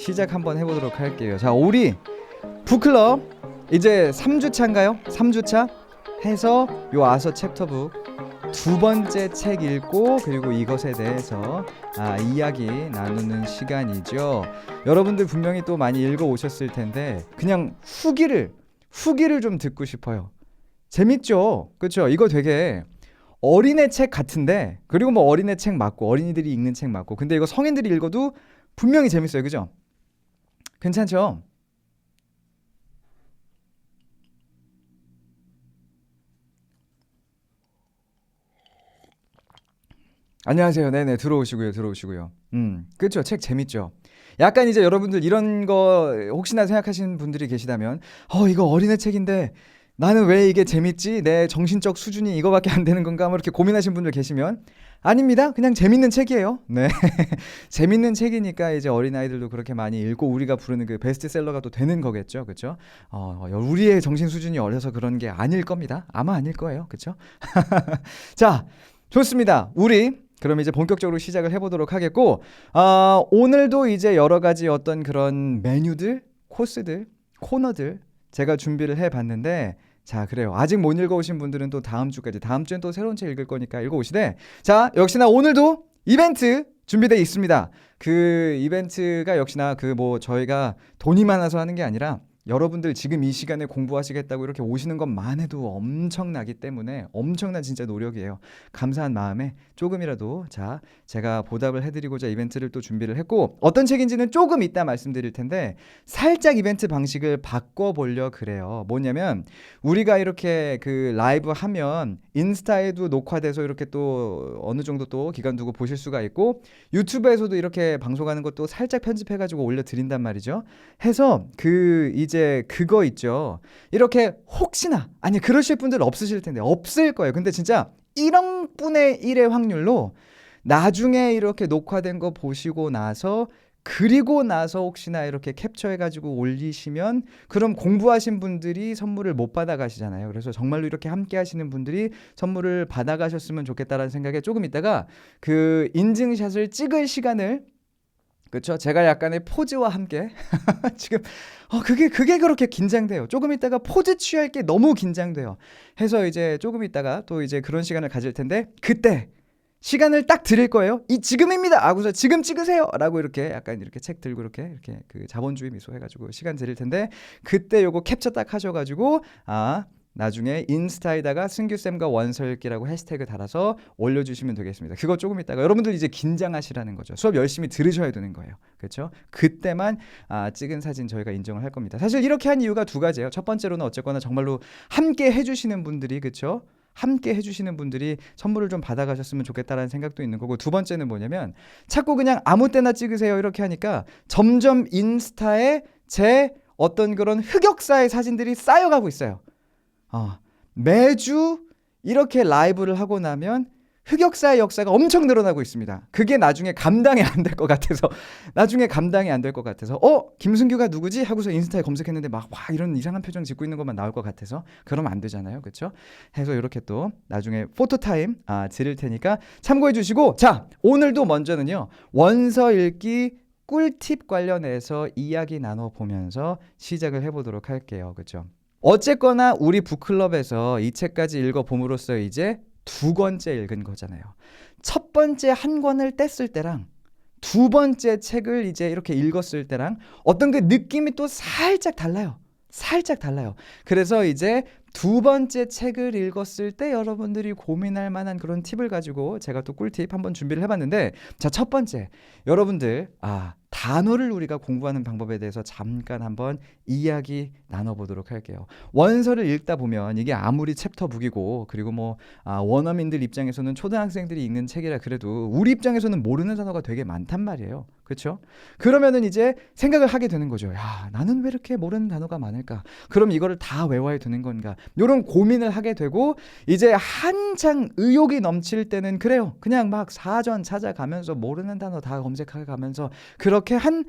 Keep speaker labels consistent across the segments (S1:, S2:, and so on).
S1: 시작 한번 해보도록 할게요. 자, 우리 북클럽 이제 3주차인가요? 3주차 해서 요 아서 챕터북 두 번째 책 읽고 그리고 이것에 대해서 이야기 나누는 시간이죠. 여러분들 분명히 또 많이 읽어 오셨을 텐데 그냥 후기를 좀 듣고 싶어요. 재밌죠? 그렇죠? 이거 되게 어린애 책 같은데, 그리고 뭐 어린애 책 맞고 어린이들이 읽는 책 맞고, 근데 이거 성인들이 읽어도 분명히 재밌어요. 그죠? 괜찮죠? 안녕하세요. 네네, 들어오시고요. 그렇죠. 책 재밌죠. 약간 이제 여러분들 이런 거 혹시나 생각하시는 분들이 계시다면, 이거 어린애 책인데 나는 왜 이게 재밌지? 내 정신적 수준이 이거밖에 안 되는 건가? 뭐 이렇게 고민하시는 분들 계시면, 아닙니다. 그냥 재밌는 책이에요. 네. 재밌는 책이니까 이제 어린아이들도 그렇게 많이 읽고 우리가 부르는 그 베스트셀러가 또 되는 거겠죠. 그렇죠? 우리의 정신 수준이 어려서 그런 게 아닐 겁니다. 아마 아닐 거예요. 그렇죠? 자, 좋습니다. 우리 그럼 이제 본격적으로 시작을 해보도록 하겠고, 오늘도 이제 여러 가지 어떤 그런 메뉴들, 코스들, 코너들 제가 준비를 해봤는데, 자, 그래요. 아직 못 읽어오신 분들은 또 다음 주까지, 다음 주엔 또 새로운 책 읽을 거니까 읽어오시되, 자, 역시나 오늘도 이벤트 준비되어 있습니다. 그 이벤트가 역시나 그 뭐 저희가 돈이 많아서 하는 게 아니라 여러분들 지금 이 시간에 공부하시겠다고 이렇게 오시는 것만 해도 엄청나기 때문에 엄청난 진짜 노력이에요. 감사한 마음에 조금이라도 제가 보답을 해드리고자 이벤트를 또 준비를 했고, 어떤 책인지는 조금 이따 말씀드릴 텐데 살짝 이벤트 방식을 바꿔보려 그래요. 뭐냐면 우리가 이렇게 그 라이브 하면 인스타에도 녹화돼서 이렇게 또 어느 정도 또 기간 두고 보실 수가 있고, 유튜브에서도 이렇게 방송하는 것도 살짝 편집해가지고 올려드린단 말이죠. 해서 이제 그거 있죠. 이렇게 혹시나 아니 그러실 분들 없으실 텐데 없을 거예요. 근데 진짜 1억 분의 1의 확률로 나중에 이렇게 녹화된 거 보시고 나서 그리고 나서 혹시나 이렇게 캡처해가지고 올리시면 그럼 공부하신 분들이 선물을 못 받아가시잖아요. 그래서 정말로 이렇게 함께 하시는 분들이 선물을 받아가셨으면 좋겠다라는 생각에 조금 있다가 그 인증샷을 찍을 시간을, 그렇죠? 제가 약간의 포즈와 함께 지금 그게 그렇게 긴장돼요. 조금 있다가 포즈 취할 게 너무 긴장돼요. 해서 이제 조금 있다가 또 이제 그런 시간을 가질 텐데 그때 시간을 딱 드릴 거예요. 지금입니다. 하고서 지금 찍으세요라고 이렇게 약간 이렇게 책 들고 이렇게 그 자본주의 미소 해가지고 시간 드릴 텐데 그때 요거 캡처 딱 하셔가지고 나중에 인스타에다가 승규쌤과 원서읽기라고 해시태그 달아서 올려주시면 되겠습니다. 그거 조금 있다가 여러분들 이제 긴장하시라는 거죠. 수업 열심히 들으셔야 되는 거예요. 그렇죠? 그때만 찍은 사진 저희가 인정을 할 겁니다. 사실 이렇게 한 이유가 두 가지예요. 첫 번째로는 어쨌거나 정말로 함께 해주시는 분들이, 그렇죠? 함께 해주시는 분들이 선물을 좀 받아가셨으면 좋겠다라는 생각도 있는 거고, 두 번째는 뭐냐면 자꾸 그냥 아무 때나 찍으세요 이렇게 하니까 점점 인스타에 제 어떤 그런 흑역사의 사진들이 쌓여가고 있어요. 매주 이렇게 라이브를 하고 나면 흑역사의 역사가 엄청 늘어나고 있습니다. 그게 나중에 감당이 안 될 것 같아서 김승규가 누구지? 하고서 인스타에 검색했는데 막 와 이런 이상한 표정 짓고 있는 것만 나올 것 같아서 그러면 안 되잖아요. 그렇죠? 해서 이렇게 또 나중에 포토타임 드릴 테니까 참고해 주시고, 자, 오늘도 먼저는요 원서 읽기 꿀팁 관련해서 이야기 나눠보면서 시작을 해보도록 할게요. 그렇죠? 어쨌거나 우리 북클럽에서 이 책까지 읽어봄으로써 이제 두 번째 읽은 거잖아요. 첫 번째 한 권을 뗐을 때랑 두 번째 책을 이제 이렇게 읽었을 때랑 어떤 그 느낌이 또 살짝 달라요. 그래서 이제 두 번째 책을 읽었을 때 여러분들이 고민할 만한 그런 팁을 가지고 제가 또 꿀팁 한번 준비를 해봤는데, 자, 첫 번째, 여러분들 단어를 우리가 공부하는 방법에 대해서 잠깐 한번 이야기 나눠보도록 할게요. 원서를 읽다 보면 이게 아무리 챕터북이고 그리고 뭐 원어민들 입장에서는 초등학생들이 읽는 책이라 그래도 우리 입장에서는 모르는 단어가 되게 많단 말이에요. 그렇죠? 그러면은 이제 생각을 하게 되는 거죠. 야, 나는 왜 이렇게 모르는 단어가 많을까? 그럼 이거를 다 외워야 되는 건가? 이런 고민을 하게 되고, 이제 한창 의욕이 넘칠 때는 그래요. 그냥 막 사전 찾아가면서 모르는 단어 다 검색해 가면서 그렇게 한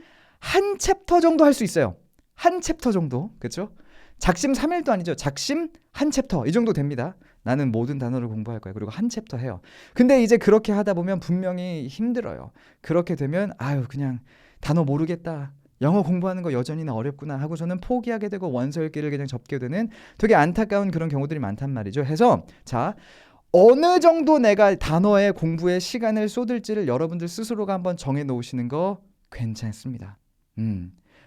S1: 챕터 정도 할 수 있어요. 한 챕터 정도. 그렇죠? 작심 3일도 아니죠. 작심 한 챕터 이 정도 됩니다. 나는 모든 단어를 공부할 거야. 그리고 한 챕터 해요. 근데 이제 그렇게 하다 보면 분명히 힘들어요. 그렇게 되면 그냥 단어 모르겠다. 영어 공부하는 거 여전히나 어렵구나 하고서는 포기하게 되고 원서 읽기를 그냥 접게 되는 되게 안타까운 그런 경우들이 많단 말이죠. 해서 자, 어느 정도 내가 단어의 공부에 시간을 쏟을지를 여러분들 스스로가 한번 정해 놓으시는 거 괜찮습니다.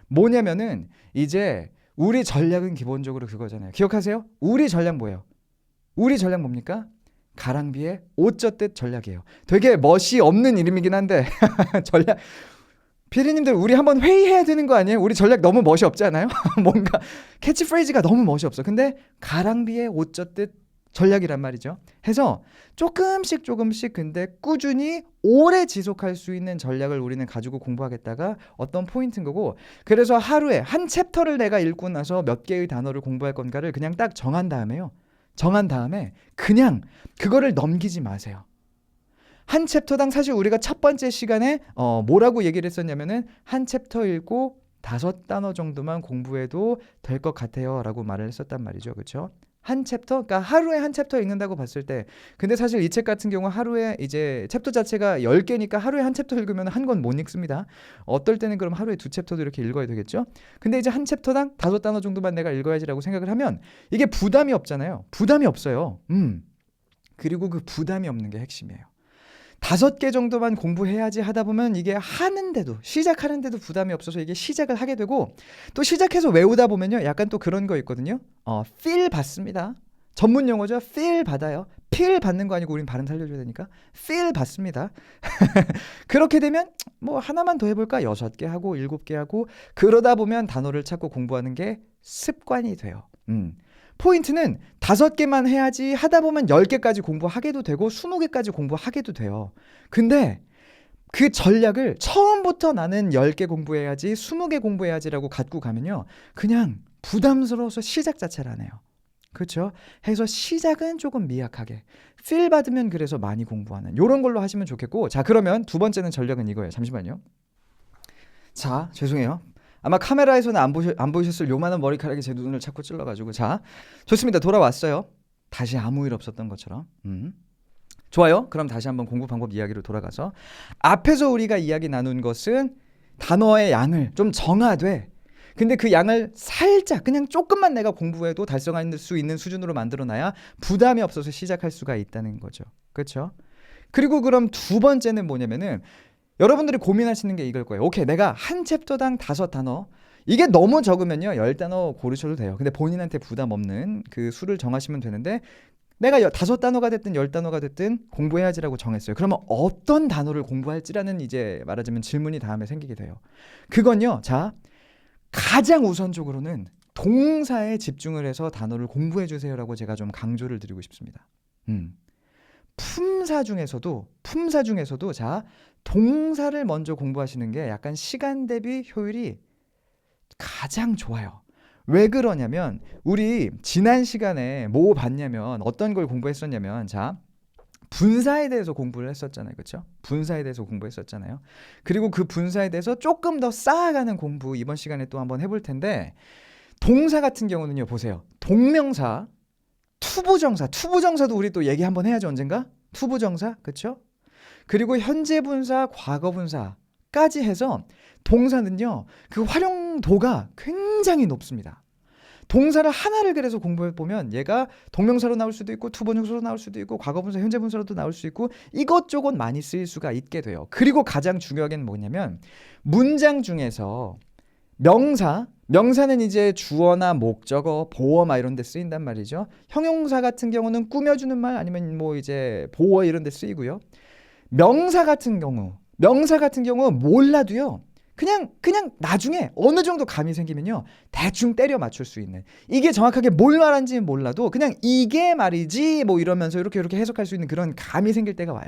S1: 뭐냐면은 이제 우리 전략은 기본적으로 그거잖아요. 기억하세요? 우리 전략 뭐예요? 우리 전략 뭡니까? 가랑비에 옷 젖듯 전략이에요. 되게 멋이 없는 이름이긴 한데 전략. 피디님들 우리 한번 회의해야 되는 거 아니에요? 우리 전략 너무 멋이 없지 않아요? 뭔가 캐치프레이즈가 너무 멋이 없어. 근데 가랑비에 옷 젖듯 전략이란 말이죠. 해서 조금씩 근데 꾸준히 오래 지속할 수 있는 전략을 우리는 가지고 공부하겠다가 어떤 포인트인 거고, 그래서 하루에 한 챕터를 내가 읽고 나서 몇 개의 단어를 공부할 건가를 그냥 딱 정한 다음에 그냥 그거를 넘기지 마세요. 한 챕터당 사실 우리가 첫 번째 시간에 뭐라고 얘기를 했었냐면은 한 챕터 읽고 5단어 정도만 공부해도 될 것 같아요 라고 말을 했었단 말이죠. 그렇죠? 한 챕터, 그러니까 하루에 한 챕터 읽는다고 봤을 때, 근데 사실 이 책 같은 경우 하루에 이제 챕터 자체가 10개니까 하루에 한 챕터 읽으면 한 권 못 읽습니다. 어떨 때는 그럼 하루에 2챕터도 이렇게 읽어야 되겠죠. 근데 이제 한 챕터당 5단어 정도만 내가 읽어야지라고 생각을 하면 이게 부담이 없잖아요. 부담이 없어요. 그리고 그 부담이 없는 게 핵심이에요. 5개 정도만 공부해야지 하다 보면 이게 시작하는데도 부담이 없어서 이게 시작을 하게 되고, 또 시작해서 외우다 보면요 약간 또 그런 거 있거든요. feel 받습니다. 전문 용어죠. feel 받아요. feel 받는 거 아니고 우린 발음 살려줘야 되니까 feel 받습니다. 그렇게 되면 뭐 하나만 더 해볼까? 6개 하고 7개 하고 그러다 보면 단어를 찾고 공부하는 게 습관이 돼요. 포인트는 5개만 해야지 하다 보면 10개까지 공부하게도 되고 20개까지 공부하게도 돼요. 근데 그 전략을 처음부터 나는 10개 공부해야지 20개 공부해야지라고 갖고 가면요 그냥 부담스러워서 시작 자체를 안 해요. 그렇죠? 해서 시작은 조금 미약하게 필 받으면 그래서 많이 공부하는 이런 걸로 하시면 좋겠고, 자 그러면 두 번째는 전략은 이거예요. 잠시만요. 자 죄송해요. 아마 카메라에서는 안 보이셨을 요만한 머리카락이 제 눈을 자꾸 찔러가지고. 자 좋습니다. 돌아왔어요. 다시 아무 일 없었던 것처럼. 좋아요. 그럼 다시 한번 공부 방법 이야기로 돌아가서 앞에서 우리가 이야기 나눈 것은 단어의 양을 좀 정하되, 근데 그 양을 살짝 그냥 조금만 내가 공부해도 달성할 수 있는 수준으로 만들어놔야 부담이 없어서 시작할 수가 있다는 거죠. 그렇죠? 그리고 그럼 두 번째는 뭐냐면은 여러분들이 고민하시는 게 이걸 거예요. 오케이, 내가 한 챕터당 5단어, 이게 너무 적으면요 10단어 고르셔도 돼요. 근데 본인한테 부담 없는 그 수를 정하시면 되는데, 내가 5단어가 됐든 10단어가 됐든 공부해야지라고 정했어요. 그러면 어떤 단어를 공부할지라는 이제 말하자면 질문이 다음에 생기게 돼요. 그건요, 자 가장 우선적으로는 동사에 집중을 해서 단어를 공부해 주세요라고 제가 좀 강조를 드리고 싶습니다. 품사 중에서도 자 동사를 먼저 공부하시는 게 약간 시간 대비 효율이 가장 좋아요. 왜 그러냐면 우리 지난 시간에 뭐 봤냐면 어떤 걸 공부했었냐면, 자 분사에 대해서 공부를 했었잖아요. 그렇죠? 분사에 대해서 공부했었잖아요. 그리고 그 분사에 대해서 조금 더 쌓아가는 공부 이번 시간에 또 한번 해볼 텐데, 동사 같은 경우는요 보세요. 동명사, 투부정사도 우리 또 얘기 한번 해야죠. 언젠가? 투부정사, 그렇죠? 그리고 현재 분사, 과거 분사까지 해서 동사는요 그 활용도가 굉장히 높습니다. 동사를 하나를 그래서 공부해보면 얘가 동명사로 나올 수도 있고 투부정사로 나올 수도 있고 과거 분사, 현재 분사로도 나올 수 있고 이것저것 많이 쓰일 수가 있게 돼요. 그리고 가장 중요한 게 뭐냐면 문장 중에서 명사는 이제 주어나 목적어, 보어나 이런 데 쓰인단 말이죠. 형용사 같은 경우는 꾸며주는 말 아니면 뭐 이제 보어 이런 데 쓰이고요. 명사 같은 경우 몰라도요 그냥 나중에 어느 정도 감이 생기면요 대충 때려 맞출 수 있는, 이게 정확하게 뭘 말하는지 몰라도 그냥 이게 말이지 뭐 이러면서 이렇게 해석할 수 있는 그런 감이 생길 때가 와요.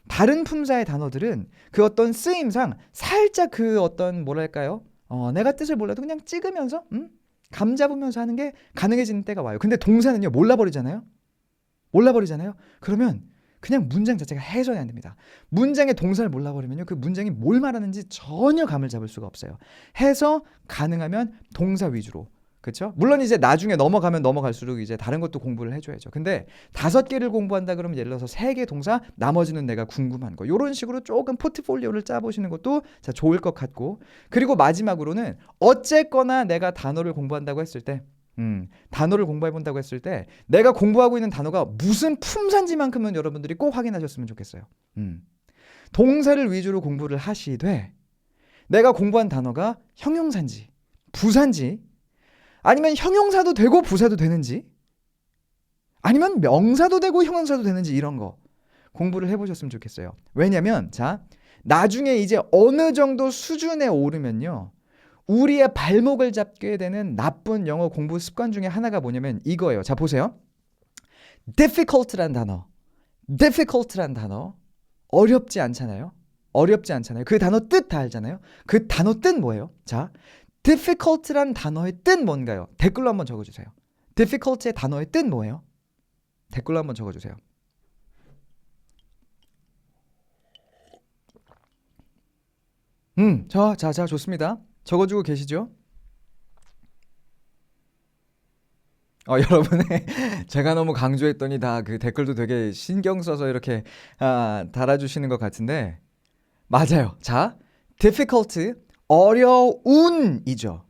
S1: 다른 품사의 단어들은 그 어떤 쓰임상 살짝 그 어떤 뭐랄까요, 내가 뜻을 몰라도 그냥 찍으면서 감 잡으면서 하는 게 가능해지는 때가 와요. 근데 동사는요 몰라버리잖아요. 그러면 그냥 문장 자체가 해석이 안 됩니다. 문장의 동사를 몰라버리면요 그 문장이 뭘 말하는지 전혀 감을 잡을 수가 없어요. 해서 가능하면 동사 위주로, 그렇죠? 물론 이제 나중에 넘어가면 넘어갈수록 이제 다른 것도 공부를 해줘야죠. 근데 5개를 공부한다 그러면 예를 들어서 3개 동사, 나머지는 내가 궁금한 거. 이런 식으로 조금 포트폴리오를 짜보시는 것도 자 좋을 것 같고. 그리고 마지막으로는 어쨌거나 내가 단어를 공부한다고 했을 때 단어를 공부해 본다고 했을 때 내가 공부하고 있는 단어가 무슨 품사인지만큼은 여러분들이 꼭 확인하셨으면 좋겠어요. 동사를 위주로 공부를 하시되 내가 공부한 단어가 형용사인지 부사인지 아니면 형용사도 되고 부사도 되는지 아니면 명사도 되고 형용사도 되는지 이런 거 공부를 해보셨으면 좋겠어요. 왜냐면 자 나중에 이제 어느 정도 수준에 오르면요 우리의 발목을 잡게 되는 나쁜 영어 공부 습관 중에 하나가 뭐냐면 이거예요. 자 보세요. difficult란 단어 어렵지 않잖아요. 어렵지 않잖아요. 그 단어 뜻 다 알잖아요. 그 단어 뜻 뭐예요? 자 difficult란 단어의 뜻 뭔가요? 댓글로 한번 적어주세요. difficult의 단어의 뜻 뭐예요? 댓글로 한번 적어주세요. 자 좋습니다. 적어주고 계시죠? 여러분의 제가 너무 강조했더니 다 그 댓글도 되게 신경 써서 이렇게 달아주시는 것 같은데 맞아요. 자, difficult 어려운이죠.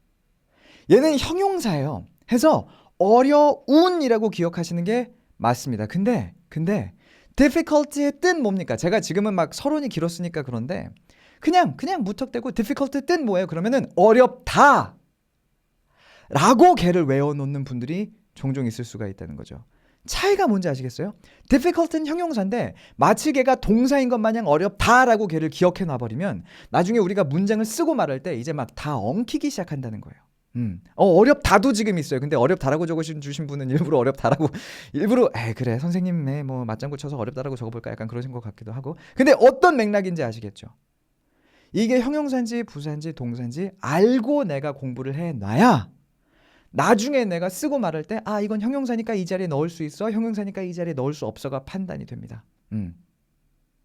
S1: 얘는 형용사예요. 해서 어려운이라고 기억하시는 게 맞습니다. 근데 difficult의 뜻 뭡니까? 제가 지금은 막 서론이 길었으니까 그런데 그냥 무턱대고 difficult 뜻 뭐예요? 그러면은 어렵다 라고 걔를 외워놓는 분들이 종종 있을 수가 있다는 거죠. 차이가 뭔지 아시겠어요? difficult는 형용사인데 마치 걔가 동사인 것 마냥 어렵다라고 걔를 기억해 놔버리면 나중에 우리가 문장을 쓰고 말할 때 이제 막 다 엉키기 시작한다는 거예요. 어렵다도 지금 있어요. 근데 어렵다라고 적어주신 분은 일부러 어렵다라고 그래 선생님 뭐 맞장구 쳐서 어렵다라고 적어볼까 약간 그러신 것 같기도 하고. 근데 어떤 맥락인지 아시겠죠? 이게 형용사인지 부사인지 동사인지 알고 내가 공부를 해놔야 나중에 내가 쓰고 말할 때 이건 형용사니까 이 자리에 넣을 수 있어 형용사니까 이 자리에 넣을 수 없어가 판단이 됩니다.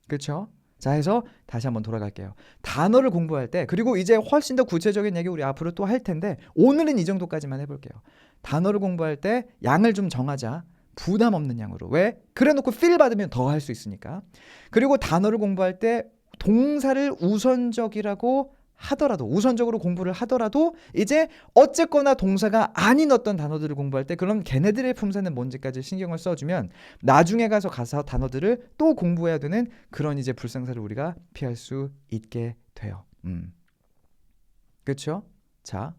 S1: 그렇죠? 자 해서 다시 한번 돌아갈게요. 단어를 공부할 때 그리고 이제 훨씬 더 구체적인 얘기 우리 앞으로 또 할 텐데 오늘은 이 정도까지만 해볼게요. 단어를 공부할 때 양을 좀 정하자. 부담 없는 양으로. 왜? 그래놓고 필 받으면 더 할 수 있으니까. 그리고 단어를 공부할 때 동사를 우선적으로 공부를 하더라도 이제 어쨌거나 동사가 아닌 어떤 단어들을 공부할 때 그럼 걔네들의 품사는 뭔지까지 신경을 써주면 나중에 가서 단어들을 또 공부해야 되는 그런 이제 불상사를 우리가 피할 수 있게 돼요. 그렇죠? 자,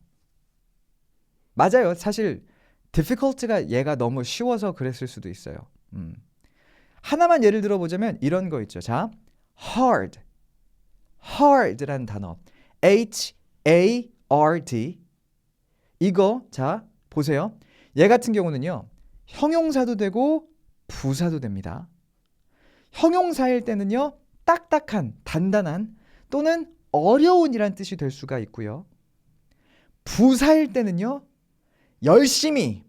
S1: 맞아요. 사실 difficult가 얘가 너무 쉬워서 그랬을 수도 있어요. 하나만 예를 들어보자면 이런 거 있죠. 자, hard라는 단어 H-A-R-D 이거 자 보세요. 얘 같은 경우는요 형용사도 되고 부사도 됩니다. 형용사일 때는요 딱딱한, 단단한 또는 어려운이란 뜻이 될 수가 있고요. 부사일 때는요 열심히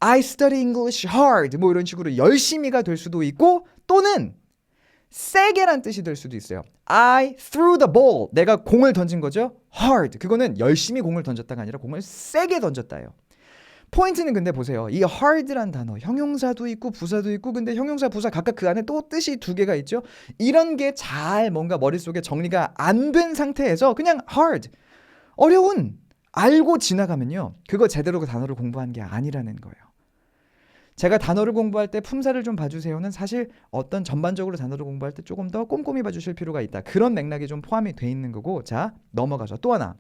S1: I study English hard 뭐 이런 식으로 열심히가 될 수도 있고 또는 세게란 뜻이 될 수도 있어요. I threw the ball. 내가 공을 던진 거죠. hard. 그거는 열심히 공을 던졌다가 아니라 공을 세게 던졌다예요. 포인트는 근데 보세요. 이 hard란 단어 형용사도 있고 부사도 있고 근데 형용사 부사 각각 그 안에 또 뜻이 2개가 있죠. 이런 게 잘 뭔가 머릿속에 정리가 안 된 상태에서 그냥 hard. 어려운. 알고 지나가면요. 그거 제대로 그 단어를 공부한 게 아니라는 거예요. 제가 단어를 공부할 때 품사를 좀 봐주세요는 사실 어떤 전반적으로 단어를 공부할 때 조금 더 꼼꼼히 봐주실 필요가 있다. 그런 맥락이 좀 포함이 돼 있는 거고 자 넘어가서 또 하나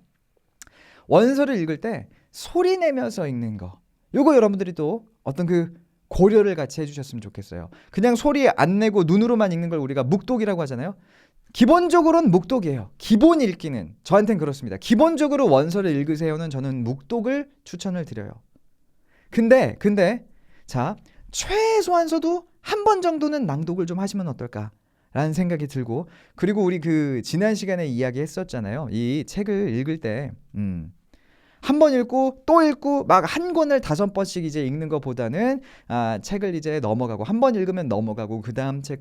S1: 원서를 읽을 때 소리 내면서 읽는 거 요거 여러분들이 또 어떤 그 고려를 같이 해주셨으면 좋겠어요. 그냥 소리 안 내고 눈으로만 읽는 걸 우리가 묵독이라고 하잖아요. 기본적으로는 묵독이에요. 기본 읽기는 저한테는 그렇습니다. 기본적으로 원서를 읽으세요는 저는 묵독을 추천을 드려요. 근데 자 최소한서도 한 번 정도는 낭독을 좀 하시면 어떨까라는 생각이 들고 그리고 우리 그 지난 시간에 이야기했었잖아요. 이 책을 읽을 때 한 번 읽고 또 읽고 막 한 권을 5번씩 이제 읽는 것보다는 책을 이제 넘어가고 한 번 읽으면 넘어가고 그 다음 책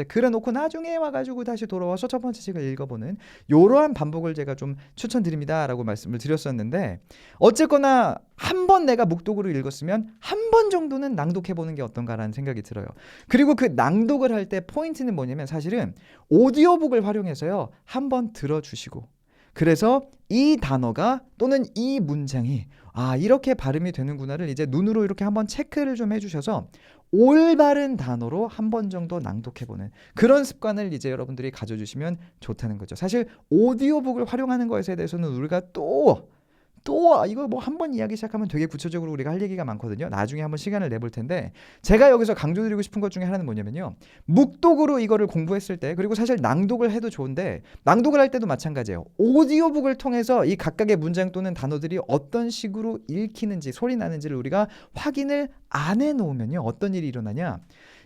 S1: 그래놓고 나중에 와가지고 다시 돌아와서 첫 번째 책을 읽어보는 이러한 반복을 제가 좀 추천드립니다라고 말씀을 드렸었는데 어쨌거나 한 번 내가 묵독으로 읽었으면 한 번 정도는 낭독해보는 게 어떤가라는 생각이 들어요. 그리고 그 낭독을 할 때 포인트는 뭐냐면 사실은 오디오북을 활용해서요. 한 번 들어주시고 그래서 이 단어가 또는 이 문장이 이렇게 발음이 되는구나를 이제 눈으로 이렇게 한번 체크를 좀 해주셔서 올바른 단어로 한 번 정도 낭독해보는 그런 습관을 이제 여러분들이 가져주시면 좋다는 거죠. 사실 오디오북을 활용하는 것에 대해서는 우리가 또 이거 뭐 한 번 이야기 시작하면 되게 구체적으로 우리가 할 얘기가 많거든요. 나중에 한번 시간을 내볼 텐데 제가 여기서 강조드리고 싶은 것 중에 하나는 뭐냐면요. 묵독으로 이거를 공부했을 때 그리고 사실 낭독을 해도 좋은데 낭독을 할 때도 마찬가지예요. 오디오북을 통해서 이 각각의 문장 또는 단어들이 어떤 식으로 읽히는지 소리 나는지를 우리가 확인을 안 해놓으면요. 어떤 일이 일어나냐.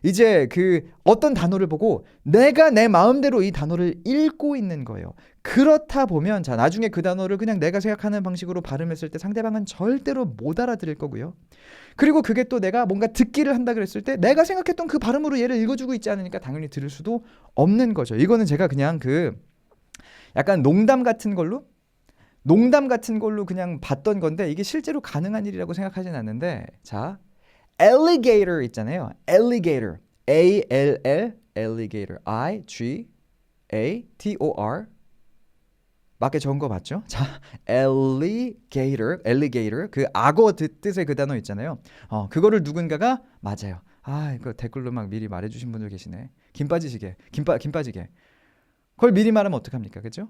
S1: 이제 그 어떤 단어를 보고 내가 내 마음대로 이 단어를 읽고 있는 거예요. 그렇다 보면 자 나중에 그 단어를 그냥 내가 생각하는 방식으로 발음했을 때 상대방은 절대로 못 알아들을 거고요. 그리고 그게 또 내가 뭔가 듣기를 한다 그랬을 때 내가 생각했던 그 발음으로 얘를 읽어주고 있지 않으니까 당연히 들을 수도 없는 거죠. 이거는 제가 그냥 그 약간 농담 같은 걸로 그냥 봤던 건데 이게 실제로 가능한 일이라고 생각하진 않는데 자 alligator 있잖아요. alligator A-L-L alligator I-G-A-T-O-R 맞게 적은 거 맞죠? 자, alligator 그 악어 뜻의 그 단어 있잖아요. 그거를 누군가가 맞아요. 이거 댓글로 막 미리 말해주신 분들 계시네. 김 빠지게. 그걸 미리 말하면 어떡합니까, 그죠?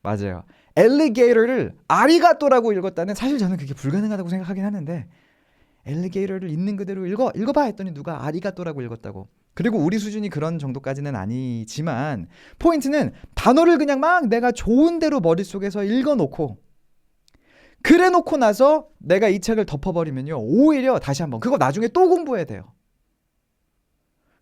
S1: 맞아요. alligator를 아리가또라고 읽었다는 사실 저는 그게 불가능하다고 생각하긴 하는데 alligator를 있는 그대로 읽어봐 했더니 누가 아리가또라고 읽었다고. 그리고 우리 수준이 그런 정도까지는 아니지만 포인트는 단어를 그냥 막 내가 좋은 대로 머릿속에서 읽어놓고 그래 놓고 나서 내가 이 책을 덮어버리면요 오히려 다시 한번 그거 나중에 또 공부해야 돼요.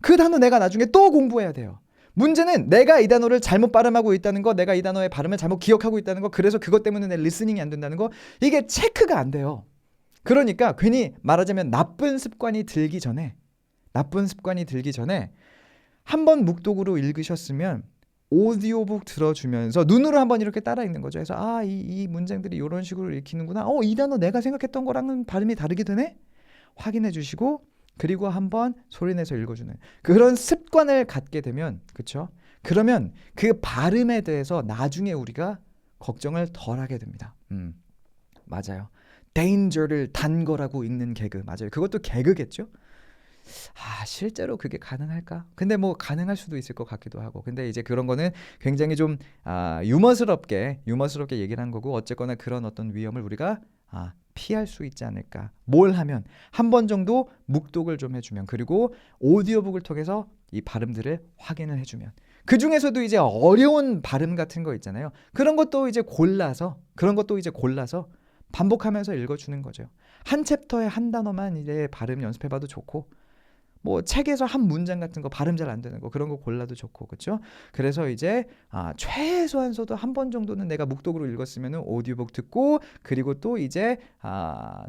S1: 그 단어 내가 나중에 또 공부해야 돼요. 문제는 내가 이 단어를 잘못 발음하고 있다는 거, 내가 이 단어의 발음을 잘못 기억하고 있다는 거, 그래서 그것 때문에 내 리스닝이 안 된다는 거, 이게 체크가 안 돼요. 그러니까 괜히 말하자면 나쁜 습관이 들기 전에 한번 묵독으로 읽으셨으면 오디오북 들어주면서 눈으로 한번 이렇게 따라 읽는 거죠. 그래서 이 문장들이 이런 식으로 읽히는구나. 이 단어 내가 생각했던 거랑은 발음이 다르게 되네? 확인해 주시고 그리고 한번 소리내서 읽어주는 그런 습관을 갖게 되면 그렇죠? 그러면 그 발음에 대해서 나중에 우리가 걱정을 덜 하게 됩니다. 맞아요. danger를 단 거라고 읽는 개그 맞아요. 그것도 개그겠죠? 실제로 그게 가능할까? 근데 뭐 가능할 수도 있을 것 같기도 하고. 근데 이제 그런 거는 굉장히 좀 유머스럽게 얘기를 한 거고 어쨌거나 그런 어떤 위험을 우리가 피할 수 있지 않을까. 뭘 하면 한 번 정도 묵독을 좀 해주면 그리고 오디오북을 통해서 이 발음들을 확인을 해주면 그 중에서도 이제 어려운 발음 같은 거 있잖아요. 그런 것도 이제 골라서 반복하면서 읽어주는 거죠. 한 챕터에 한 단어만 이제 발음 연습해봐도 좋고 뭐 책에서 한 문장 같은 거 발음 잘 안 되는 거 그런 거 골라도 좋고 그렇죠? 그래서 이제 최소한서도 한 번 정도는 내가 묵독으로 읽었으면 오디오북 듣고 그리고 또 이제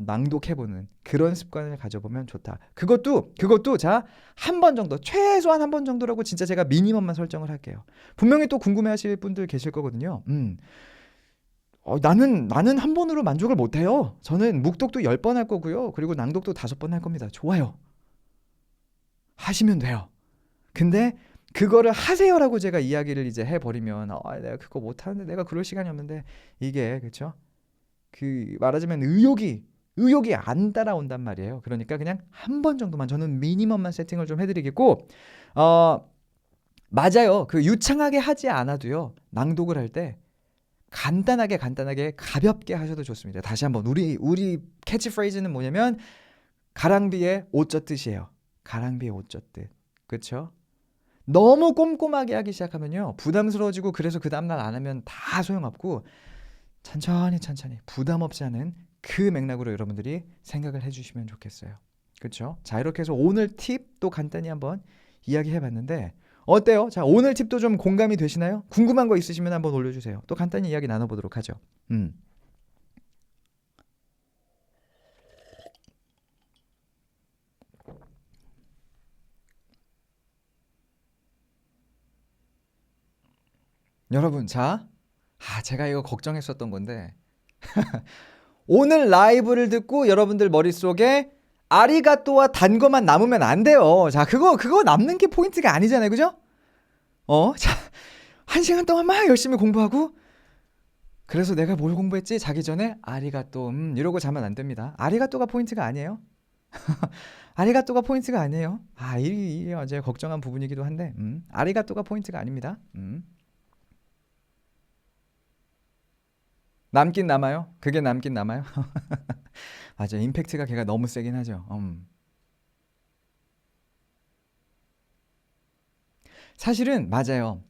S1: 낭독해보는 그런 습관을 가져보면 좋다. 그것도 자 한 번 정도 최소한 한 번 정도라고 진짜 제가 미니멈만 설정을 할게요. 분명히 또 궁금해하실 분들 계실 거거든요. 나는 한 번으로 만족을 못해요. 저는 묵독도 10번 할 거고요. 그리고 낭독도 5번 할 겁니다. 좋아요. 하시면 돼요. 근데 그거를 하세요라고 제가 이야기를 이제 해버리면 내가 그거 못하는데 내가 그럴 시간이 없는데 이게 그렇죠? 그 말하자면 의욕이 안 따라온단 말이에요. 그러니까 그냥 한 번 정도만 저는 미니멈만 세팅을 좀 해드리겠고 맞아요. 그 유창하게 하지 않아도요. 낭독을 할 때 간단하게 가볍게 하셔도 좋습니다. 다시 한번 우리 캐치프레이즈는 뭐냐면 가랑비의 옷젖 뜻이에요. 가랑비의 옷젖 뜻. 그렇죠? 너무 꼼꼼하게 하기 시작하면요. 부담스러워지고 그래서 그 다음날 안 하면 다 소용없고 천천히 부담 없이 하는 그 맥락으로 여러분들이 생각을 해주시면 좋겠어요. 그렇죠? 자 이렇게 해서 오늘 팁도 간단히 한번 이야기해봤는데 어때요? 자 오늘 팁도 좀 공감이 되시나요? 궁금한 거 있으시면 한번 올려주세요. 또 간단히 이야기 나눠보도록 하죠. 여러분, 제가 이거 걱정했었던 건데 오늘 라이브를 듣고 여러분들 머릿속에 아리가또와 단거만 남으면 안 돼요. 자, 그거 남는 게 포인트가 아니잖아요. 그죠? 자, 1시간 동안 막 열심히 공부하고 그래서 내가 뭘 공부했지? 자기 전에 아리가또 이러고 자면 안 됩니다. 아리가또가 포인트가 아니에요. 아리가또가 포인트가 아니에요. 이게 어제 걱정한 부분이기도 한데 아리가또가 포인트가 아닙니다. 남긴 남아요? 그게 남긴 남아요? 맞아요. 임팩트가 걔가 너무 세긴 하죠. 사실은 맞아요.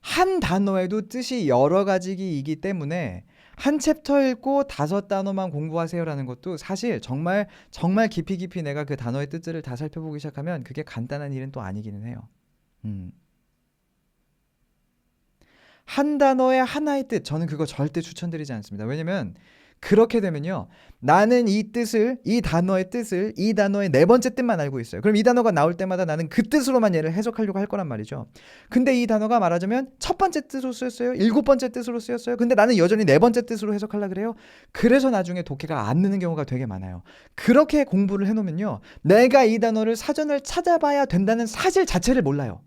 S1: 한 단어에도 뜻이 여러 가지이기 때문에 한 챕터 읽고 5단어만 공부하세요라는 것도 사실 정말 정말 깊이 내가 그 단어의 뜻들을 다 살펴보기 시작하면 그게 간단한 일은 또 아니기는 해요. 음. 한 단어에 하나의 뜻, 저는 그거 절대 추천드리지 않습니다. 왜냐면 그렇게 되면요, 나는 이 단어의 뜻을, 이 단어의 네 번째 뜻만 알고 있어요. 그럼 이 단어가 나올 때마다 나는 그 뜻으로만 얘를 해석하려고 할 거란 말이죠. 근데 이 단어가 말하자면 첫 번째 뜻으로 쓰였어요, 7번째 뜻으로 쓰였어요. 근데 나는 여전히 네 번째 뜻으로 해석하려고 그래요. 그래서 나중에 독해가 안 느는 경우가 되게 많아요. 그렇게 공부를 해놓으면요, 내가 이 단어를 사전을 찾아봐야 된다는 사실 자체를 몰라요.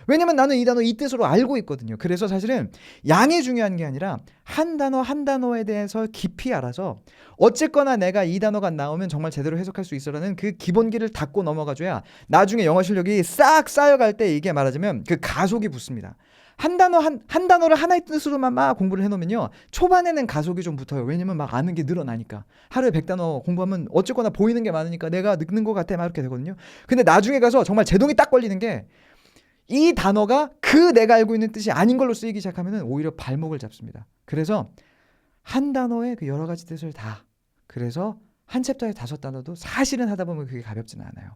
S1: 왜냐면 나는 이 단어 이 뜻으로 알고 있거든요. 그래서 사실은 양이 중요한 게 아니라 한 단어 한 단어에 대해서 깊이 알아서 어쨌거나 내가 이 단어가 나오면 정말 제대로 해석할 수 있어라는 그 기본기를 닦고 넘어가줘야 나중에 영어 실력이 싹 쌓여갈 때 이게 말하자면 그 가속이 붙습니다. 한 단어를 하나의 뜻으로만 막 공부를 해놓으면요, 초반에는 가속이 좀 붙어요. 왜냐면 막 아는 게 늘어나니까. 하루에 100단어 공부하면 어쨌거나 보이는 게 많으니까 내가 늙는 것 같아 막 이렇게 되거든요. 근데 나중에 가서 정말 제동이 딱 걸리는 게, 이 단어가 그 내가 알고 있는 뜻이 아닌 걸로 쓰이기 시작하면 오히려 발목을 잡습니다. 그래서 한 단어의 그 여러 가지 뜻을 다, 그래서 한 챕터에 5단어도 사실은 하다 보면 그게 가볍지는 않아요.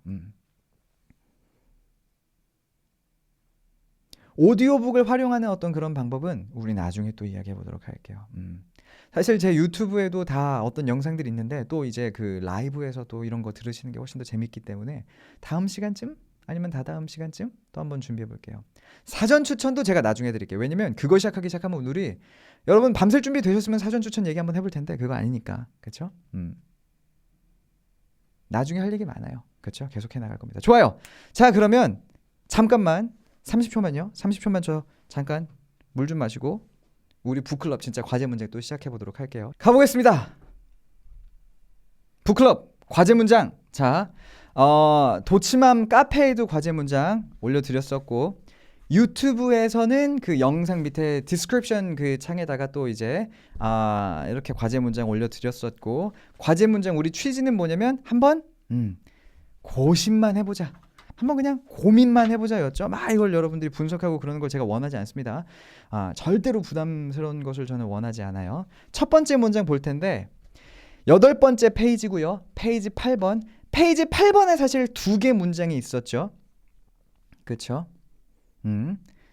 S1: 오디오북을 활용하는 어떤 그런 방법은 우리 나중에 또 이야기해 보도록 할게요. 사실 제 유튜브에도 다 어떤 영상들이 있는데 또 이제 그 라이브에서 또 이런 거 들으시는 게 훨씬 더 재밌기 때문에 다음 시간쯤 아니면 다다음 시간쯤 또 한번 준비해 볼게요. 사전 추천도 제가 나중에 드릴게요. 왜냐면 그거 시작하기 시작하면 오늘이, 여러분 밤샐 준비 되셨으면 사전 추천 얘기 한번 해볼 텐데 그거 아니니까, 그렇죠? 나중에 할 얘기 많아요. 그렇죠? 계속 해 나갈 겁니다. 좋아요. 자, 그러면 잠깐만 30초만요. 30초만 저 잠깐 물 좀 마시고 우리 북클럽 진짜 과제 문장 또 시작해 보도록 할게요. 가보겠습니다. 북클럽 과제 문장. 자, 도치맘 카페에도 과제 문장 올려드렸었고, 유튜브에서는 그 영상 밑에 디스크립션 그 창에다가 또 이제 이렇게 과제 문장 올려드렸었고, 과제 문장 우리 취지는 뭐냐면 한번 고심만 해보자, 한번 그냥 고민만 해보자였죠. 막 이걸 여러분들이 분석하고 그러는 걸 제가 원하지 않습니다. 절대로 부담스러운 것을 저는 원하지 않아요. 첫 번째 문장 볼 텐데 8번째 페이지고요. 페이지 8번. 페이지 8번에 사실 2개 문장이 있었죠. 그렇죠?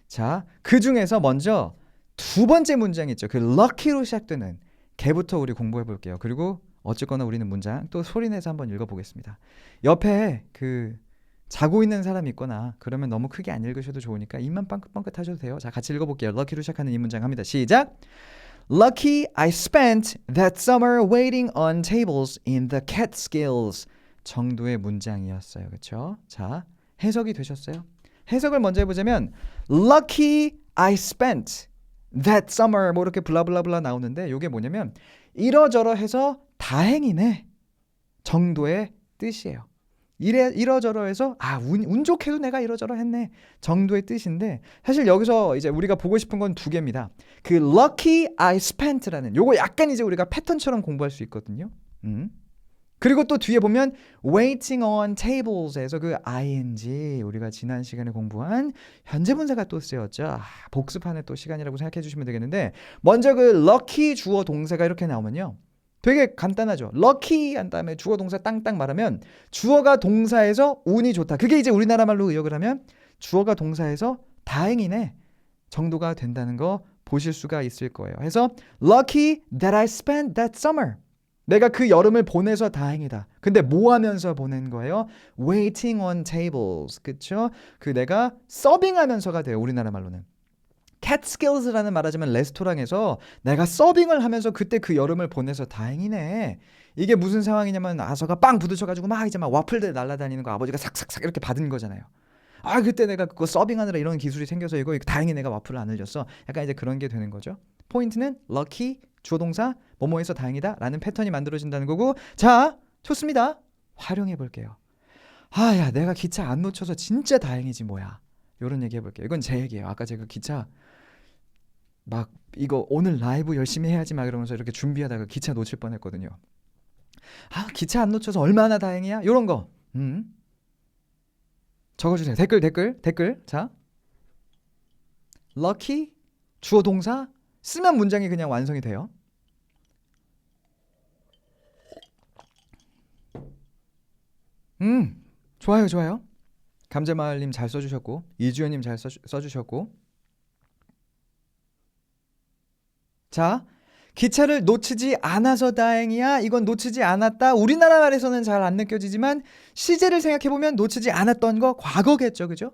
S1: 자, 그 중에서 먼저 2번째 문장 있죠. 그 lucky로 시작되는 걔부터 우리 공부해 볼게요. 그리고 어쨌거나 우리는 문장 또 소리내서 한번 읽어보겠습니다. 옆에 그 자고 있는 사람이 있거나 그러면 너무 크게 안 읽으셔도 좋으니까 입만 빵긋빵긋 하셔도 돼요. 자, 같이 읽어볼게요. lucky로 시작하는 이 문장 합니다. 시작! Lucky I spent that summer waiting on tables in the Catskills 정도의 문장이었어요. 그렇죠? 자, 해석이 되셨어요? 해석을 먼저 해보자면 Lucky I spent that summer 뭐 이렇게 블라블라블라 나오는데 이게 뭐냐면 이러저러해서 다행이네 정도의 뜻이에요. 이러저러해서 운 좋게도 내가 이러저러했네 정도의 뜻인데, 사실 여기서 이제 우리가 보고 싶은 건 2개입니다. 그 lucky I spent라는 요거 약간 이제 우리가 패턴처럼 공부할 수 있거든요. 그리고 또 뒤에 보면 waiting on tables에서 그 ing 우리가 지난 시간에 공부한 현재 분사가 또 쓰였죠. 복습하는 또 시간이라고 생각해 주시면 되겠는데, 먼저 그 lucky 주어 동사가 이렇게 나오면요, 되게 간단하죠. lucky 한 다음에 주어 동사 땅땅 말하면 주어가 동사에서 운이 좋다. 그게 이제 우리나라 말로 의역을 하면 주어가 동사에서 다행이네 정도가 된다는 거 보실 수가 있을 거예요. 해서 lucky that I spent that summer. 내가 그 여름을 보내서 다행이다. 근데 뭐 하면서 보낸 거예요? waiting on tables. 그쵸? 그 내가 서빙하면서가 돼요. 우리나라 말로는. Catskills라는 말하자면 레스토랑에서 내가 서빙을 하면서 그때 그 여름을 보내서 다행이네. 이게 무슨 상황이냐면 아서가 빵 부딪혀가지고 막 이제 막 와플들 날아다니는 거 아버지가 삭삭삭 이렇게 받은 거잖아요. 아 그때 내가 그거 서빙하느라 이런 기술이 생겨서 이거 다행히 내가 와플을 안 흘렸어. 약간 이제 그런 게 되는 거죠. 포인트는 lucky 주어 동사 뭐뭐해서 다행이다 라는 패턴이 만들어진다는 거고, 자 좋습니다. 활용해 볼게요. 아야 내가 기차 안 놓쳐서 진짜 다행이지 뭐야. 요런 얘기 해볼게요. 이건 제 얘기예요. 아까 제가 기차 막 이거 오늘 라이브 열심히 해야지 막 이러면서 이렇게 준비하다가 기차 놓칠 뻔했거든요. 아 기차 안 놓쳐서 얼마나 다행이야. 요런 거 적어주세요. 댓글. 자 lucky 주어 동사 쓰면 문장이 그냥 완성이 돼요. 좋아요. 감자마을님 잘 써주셨고, 이주연님 잘 써주셨고. 자, 기차를 놓치지 않아서 다행이야. 이건 놓치지 않았다. 우리나라 말에서는 잘 안 느껴지지만 시제를 생각해보면 놓치지 않았던 거 과거겠죠, 그죠?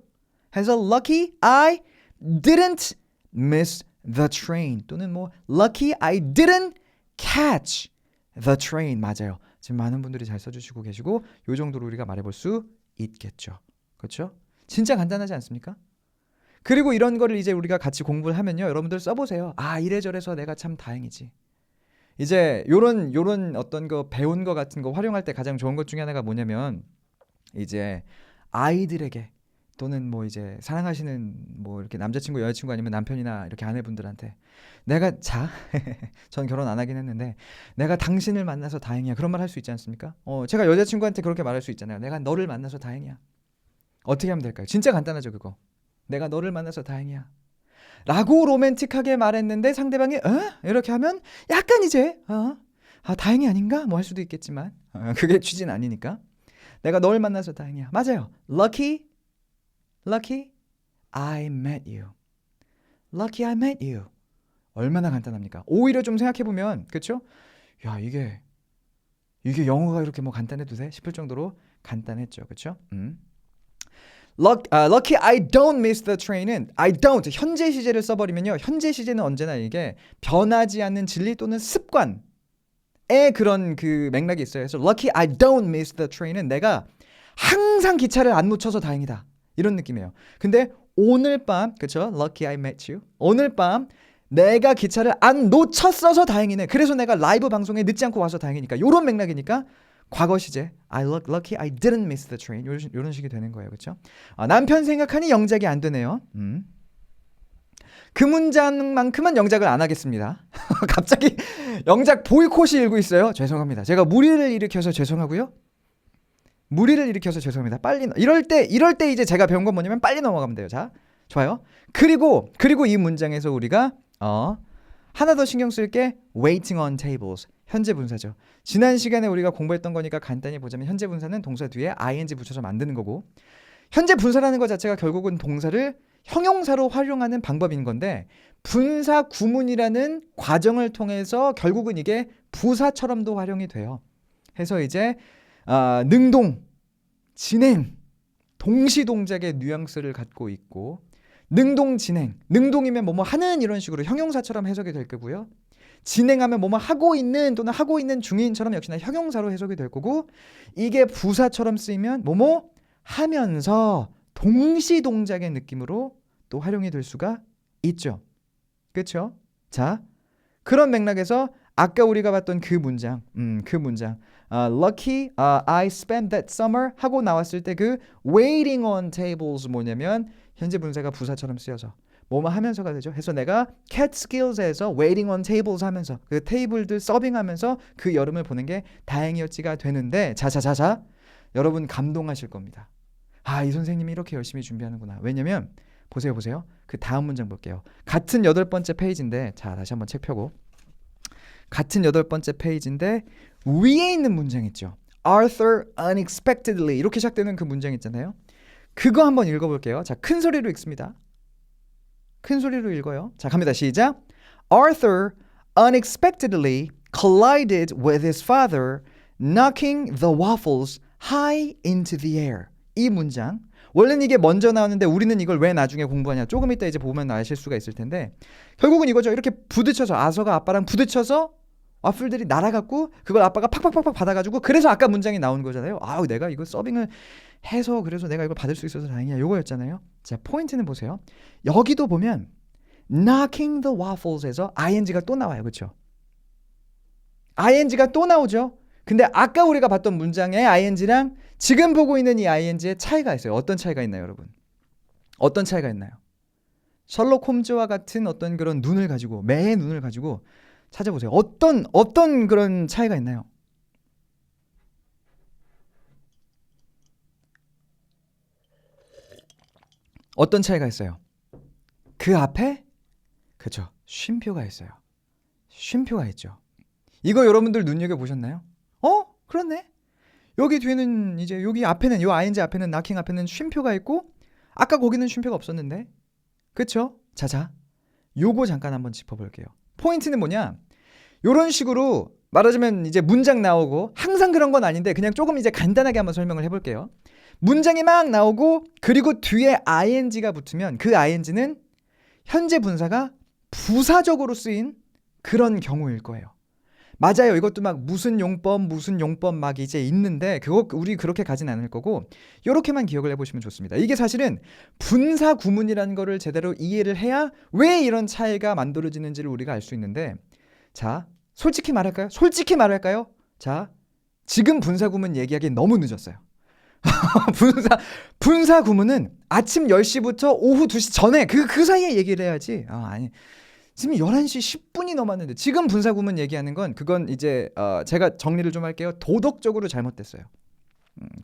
S1: 해서 lucky I didn't miss the train 또는 뭐 lucky I didn't catch the train. 맞아요. 지금 많은 분들이 잘 써주시고 계시고 요 정도로 우리가 말해볼 수 있겠죠. 그렇죠? 진짜 간단하지 않습니까? 그리고 이런 거를 이제 우리가 같이 공부를 하면요. 여러분들 써보세요. 아 이래저래서 내가 참 다행이지. 이제 요런 어떤 거 배운 거 같은 거 활용할 때 가장 좋은 것 중에 하나가 뭐냐면 이제 아이들에게 또는 뭐 이제 사랑하시는 뭐 이렇게 남자친구 여자친구 아니면 남편이나 이렇게 아내분들한테 내가 전 결혼 안 하긴 했는데 내가 당신을 만나서 다행이야 그런 말 할 수 있지 않습니까? 제가 여자친구한테 그렇게 말할 수 있잖아요. 내가 너를 만나서 다행이야. 어떻게 하면 될까요? 진짜 간단하죠 그거. 내가 너를 만나서 다행이야 라고 로맨틱하게 말했는데 상대방이 이렇게 하면 약간 이제 다행이 아닌가? 뭐 할 수도 있겠지만 그게 취지는 아니니까. 내가 널 만나서 다행이야. 맞아요. Lucky I met you. Lucky I met you. 얼마나 간단합니까? 오히려 좀 생각해보면 그쵸? 야 이게 영어가 이렇게 뭐 간단해도 돼? 싶을 정도로 간단했죠. 그쵸? Lucky I don't miss the train은 I don't 현재 시제를 써버리면요. 현재 시제는 언제나 이게 변하지 않는 진리 또는 습관의 그런 그 맥락이 있어요. 그래서 Lucky I don't miss the train은 내가 항상 기차를 안 놓쳐서 다행이다. 이런 느낌이에요. 근데 오늘 밤 그쵸? Lucky I met you. 오늘 밤 내가 기차를 안 놓쳤어서 다행이네. 그래서 내가 라이브 방송에 늦지 않고 와서 다행이니까. 요런 맥락이니까 과거 시제 lucky I didn't miss the train 요런 식이 되는 거예요. 그렇죠? 남편 생각하니 영작이 안 되네요. 그 문장만큼은 영작을 안 하겠습니다. 갑자기 영작 보이콧이 일고 있어요. 죄송합니다. 제가 무리를 일으켜서 죄송하고요. 빨리 이럴 때 이제 제가 배운 건 뭐냐면 빨리 넘어가면 돼요. 자, 좋아요. 그리고 이 문장에서 우리가 하나 더 신경 쓸 게 waiting on tables. 현재 분사죠. 지난 시간에 우리가 공부했던 거니까 간단히 보자면 현재 분사는 동사 뒤에 ing 붙여서 만드는 거고, 현재 분사라는 것 자체가 결국은 동사를 형용사로 활용하는 방법인 건데 분사 구문이라는 과정을 통해서 결국은 이게 부사처럼도 활용이 돼요. 해서 이제 능동, 진행, 동시 동작의 뉘앙스를 갖고 있고 능동, 진행, 능동이면 뭐뭐 하는 이런 식으로 형용사처럼 해석이 될 거고요. 진행하면 뭐뭐 하고 있는 또는 하고 있는 중인처럼 역시나 형용사로 해석이 될 거고, 이게 부사처럼 쓰이면 뭐뭐 하면서 동시 동작의 느낌으로 또 활용이 될 수가 있죠. 그렇죠? 자, 그런 맥락에서 아까 우리가 봤던 그 문장 Lucky I spent that summer 하고 나왔을 때 그 waiting on tables 뭐냐면 현재 분사가 부사처럼 쓰여서 뭐뭐 하면서가 되죠. 해서 내가 Catskills에서 waiting on tables 하면서 그 테이블들 서빙하면서 그 여름을 보낸 게 다행이었지가 되는데, 자 여러분 감동하실 겁니다. 이 선생님이 이렇게 열심히 준비하는구나. 왜냐면 보세요. 그 다음 문장 볼게요. 같은 8번째 페이지인데, 자 다시 한번 책 펴고 같은 8번째 페이지인데 위에 있는 문장 있죠. Arthur unexpectedly 이렇게 시작되는 그 문장 있잖아요. 그거 한번 읽어볼게요. 자, 큰 소리로 읽습니다. 큰 소리로 읽어요. 자, 갑니다. 시작. Arthur unexpectedly collided with his father, knocking the waffles high into the air. 이 문장. 원래는 이게 먼저 나왔는데 우리는 이걸 왜 나중에 공부하냐. 조금 이따 이제 보면 아실 수가 있을 텐데 결국은 이거죠. 이렇게 부딪혀서 아서가 아빠랑 부딪혀서 와플들이 날아갔고 그걸 아빠가 팍팍팍팍 받아가지고 그래서 아까 문장이 나온 거잖아요. 아우 내가 이거 서빙을 해서 그래서 내가 이걸 받을 수 있어서 다행이야. 요거였잖아요. 자 포인트는 보세요. 여기도 보면 knocking the waffles에서 ing가 또 나와요. 그렇죠? ing가 또 나오죠. 근데 아까 우리가 봤던 문장의 ing랑 지금 보고 있는 이 ing의 차이가 있어요. 어떤 차이가 있나요, 여러분? 어떤 차이가 있나요? 셜록 홈즈와 같은 어떤 그런 눈을 가지고 매의 눈을 가지고 찾아보세요. 어떤 그런 차이가 있나요? 어떤 차이가 있어요? 그 앞에 그렇죠. 쉼표가 있어요. 쉼표가 있죠. 이거 여러분들 눈여겨보셨나요? 그렇네. 여기 뒤에는 이제 여기 앞에는 요 ing 앞에는 knocking 앞에는 쉼표가 있고 아까 거기는 쉼표가 없었는데 그쵸? 자자 요거 잠깐 한번 짚어볼게요. 포인트는 뭐냐? 요런 식으로 말하자면 이제 문장 나오고 항상 그런 건 아닌데 그냥 조금 이제 간단하게 한번 설명을 해볼게요. 문장이 막 나오고 그리고 뒤에 ing가 붙으면 그 ing는 현재 분사가 부사적으로 쓰인 그런 경우일 거예요. 맞아요. 이것도 막 무슨 용법 막 이제 있는데 그거 우리 그렇게 가진 않을 거고 요렇게만 기억을 해보시면 좋습니다. 이게 사실은 분사 구문이라는 거를 제대로 이해를 해야 왜 이런 차이가 만들어지는지를 우리가 알 수 있는데 자 솔직히 말할까요? 자 지금 분사 구문 얘기하기 너무 늦었어요. 분사 구문은 아침 10시부터 오후 2시 전에 그 사이에 얘기를 해야지. 아니 지금 11시 10분이 넘었는데 지금 분사 구문 얘기하는 건 그건 이제 제가 정리를 좀 할게요. 도덕적으로 잘못됐어요.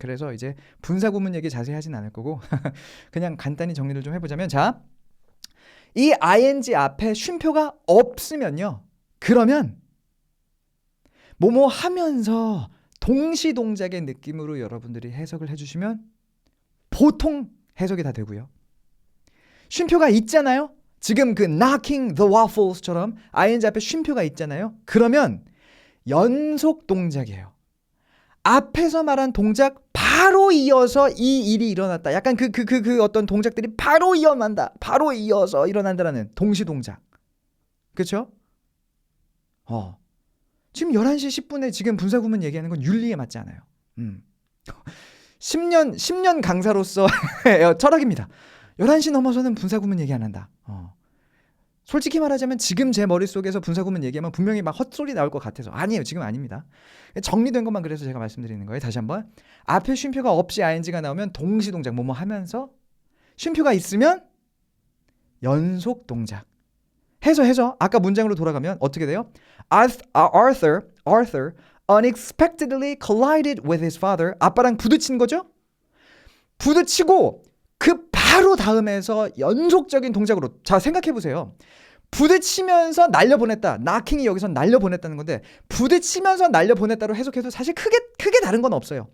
S1: 그래서 이제 분사 구문 얘기 자세히 하진 않을 거고 그냥 간단히 정리를 좀 해보자면 자, 이 ing 앞에 쉼표가 없으면요. 그러면 뭐뭐 하면서 동시 동작의 느낌으로 여러분들이 해석을 해주시면 보통 해석이 다 되고요. 쉼표가 있잖아요. 지금 그 knocking the waffles처럼 ing 앞에 쉼표가 있잖아요. 그러면 연속 동작이에요. 앞에서 말한 동작 바로 이어서 이 일이 일어났다. 약간 그 어떤 동작들이 바로 이어난다. 바로 이어서 일어난다라는 동시 동작. 그렇죠? 지금 11시 10분에 지금 분사 구문 얘기하는 건 윤리에 맞지 않아요. 10년 강사로서 철학입니다. 11시 넘어서는 분사 구문 얘기 안 한다. 솔직히 말하자면 지금 제 머릿속에서 분사 구문 얘기하면 분명히 막 헛소리 나올 것 같아서 아니에요. 지금 아닙니다. 정리된 것만 그래서 제가 말씀드리는 거예요. 다시 한번 앞에 쉼표가 없이 ing가 나오면 동시 동작 뭐뭐 하면서 쉼표가 있으면 연속 동작 해서 아까 문장으로 돌아가면 어떻게 돼요? Arthur unexpectedly collided with his father. 아빠랑 부딪힌 거죠? 부딪히고 그 바로 다음에서 연속적인 동작으로 자 생각해보세요. 부딪히면서 날려보냈다. knocking이 여기서 날려보냈다는 건데 부딪히면서 날려보냈다로 해석해도 사실 크게 다른 건 없어요.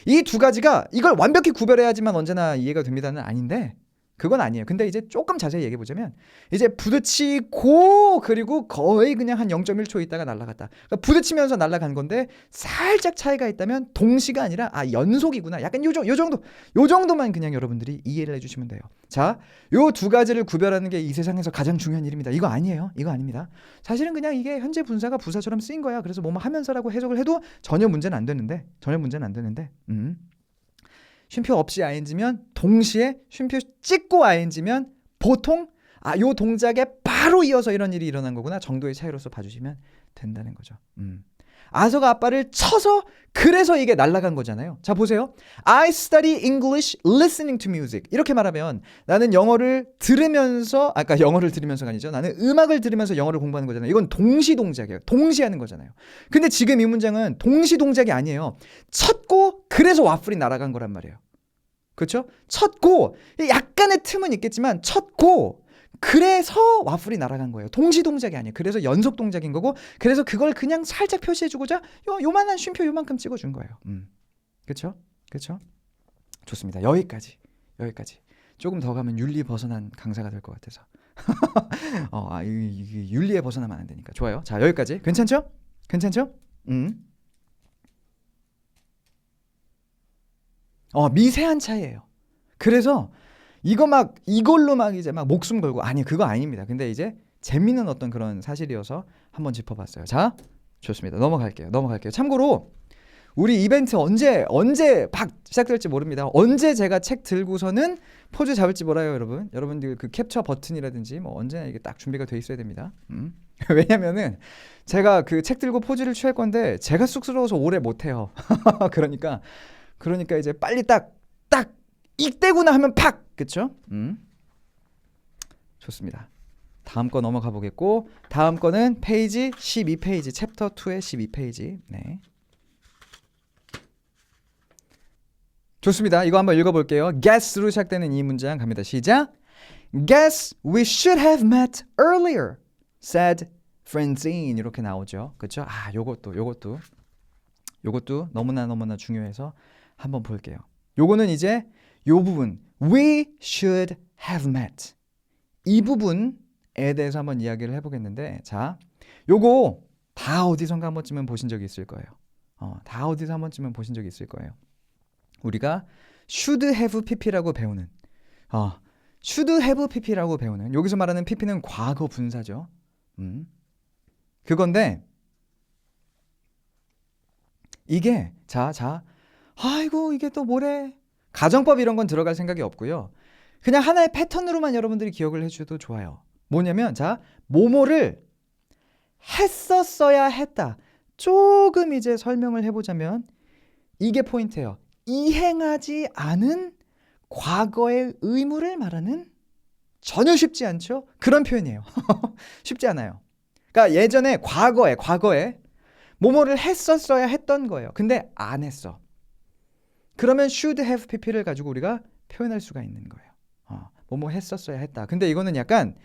S1: 이 두 가지가 이걸 완벽히 구별해야지만 언제나 이해가 됩니다는 아닌데 그건 아니에요. 근데 이제 조금 자세히 얘기해보자면 이제 부딪히고 그리고 거의 그냥 한 0.1초 있다가 날아갔다. 그러니까 부딪히면서 날아간 건데 살짝 차이가 있다면 동시가 아니라 연속이구나. 약간 요 정도만 그냥 여러분들이 이해를 해주시면 돼요. 자, 요 두 가지를 구별하는 게 이 세상에서 가장 중요한 일입니다. 이거 아니에요. 이거 아닙니다. 사실은 그냥 이게 현재 분사가 부사처럼 쓰인 거야. 그래서 뭐뭐 하면서라고 해석을 해도 전혀 문제는 안 되는데 쉼표 없이 ing면 동시에 쉼표 찍고 ing면 보통 요 동작에 바로 이어서 이런 일이 일어난 거구나 정도의 차이로서 봐주시면 된다는 거죠. 아서가 아빠를 쳐서 그래서 이게 날아간 거잖아요. 자 보세요. I study English listening to music. 이렇게 말하면 나는 영어를 들으면서 아까 영어를 들으면서가 아니죠. 나는 음악을 들으면서 영어를 공부하는 거잖아요. 이건 동시 동작이에요. 동시에 하는 거잖아요. 근데 지금 이 문장은 동시 동작이 아니에요. 쳤고 그래서 와플이 날아간 거란 말이에요. 그렇죠? 쳤고 약간의 틈은 있겠지만 쳤고 그래서 와플이 날아간 거예요. 동시 동작이 아니에요. 그래서 연속 동작인 거고 그래서 그걸 그냥 살짝 표시해주고자 요만한 쉼표 요만큼 찍어준 거예요. 그렇죠? 좋습니다. 여기까지. 조금 더 가면 윤리 벗어난 강사가 될 것 같아서 윤리에 벗어나면 안 되니까 좋아요. 자 여기까지 괜찮죠? 미세한 차이예요. 그래서 이거 막 이걸로 막 이제 막 목숨 걸고 아니 그거 아닙니다. 근데 이제 재밌는 어떤 그런 사실이어서 한번 짚어봤어요. 자, 좋습니다. 넘어갈게요. 참고로 우리 이벤트 언제 막 시작될지 모릅니다. 언제 제가 책 들고서는 포즈 잡을지 몰라요, 여러분. 여러분들 그 캡처 버튼이라든지 뭐 언제나 이게 딱 준비가 돼 있어야 됩니다. 왜냐면은 제가 그 책 들고 포즈를 취할 건데 제가 쑥스러워서 오래 못 해요. 그러니까 이제 빨리 딱 이때구나 하면 팍! 그쵸? 좋습니다. 다음 거 넘어가 보겠고 다음 거는 페이지 12페이지 챕터 2의 12페이지. 네. 좋습니다. 이거 한번 읽어볼게요. Guess로 시작되는 이 문장 갑니다. 시작. Guess we should have met earlier, said Francine. 이렇게 나오죠. 그렇죠? 요것도 너무나 중요해서 한번 볼게요. 요거는 이제 요 부분 we should have met 이 부분에 대해서 한번 이야기를 해보겠는데 자, 요거 다 어디선가 한 번쯤은 보신 적이 있을 거예요. 다 어디서 한 번쯤은 보신 적이 있을 거예요. 우리가 should have pp라고 배우는 should have pp라고 배우는 여기서 말하는 pp는 과거 분사죠. 그건데 이게 아이고 이게 또 뭐래 가정법 이런 건 들어갈 생각이 없고요. 그냥 하나의 패턴으로만 여러분들이 기억을 해주셔도 좋아요. 뭐냐면 자 뭐뭐를 했었어야 했다. 조금 이제 설명을 해보자면 이게 포인트예요. 이행하지 않은 과거의 의무를 말하는 전혀 쉽지 않죠? 그런 표현이에요. 쉽지 않아요. 그러니까 예전에 과거에 뭐뭐를 했었어야 했던 거예요. 근데 안 했어. 그러면 should have pp를 가지고 우리가 표현할 수가 있는 거예요. 뭐뭐 했었어야 했다. 근데 이거는 약간